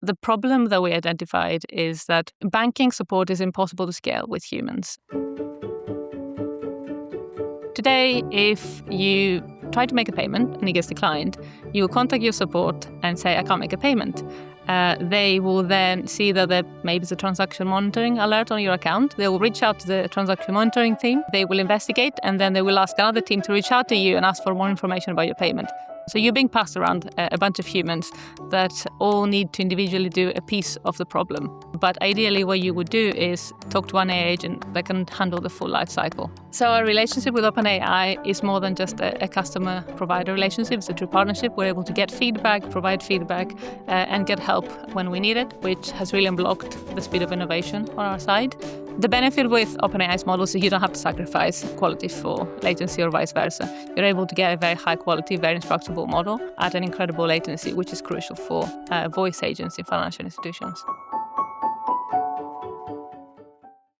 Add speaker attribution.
Speaker 1: The problem that we identified is that banking support is impossible to scale with humans. Today, if you try to make a payment and it gets declined, you will contact your support and say, I can't make a payment. They will then see that there maybe is a transaction monitoring alert on your account. They will reach out to the transaction monitoring team. They will investigate, and then they will ask another team to reach out to you and ask for more information about your payment. So you're being passed around a bunch of humans that all need to individually do a piece of the problem. But ideally, what you would do is talk to an AI agent that can handle the full life cycle. So our relationship with OpenAI is more than just a customer-provider relationship. It's a true partnership. We're able to get feedback, provide feedback, and get help when we need it, which has really unblocked the speed of innovation on our side. The benefit with OpenAI's models is you don't have to sacrifice quality for latency or vice versa. You're able to get a very high quality, very instructable model at an incredible latency, which is crucial for voice agents in financial institutions.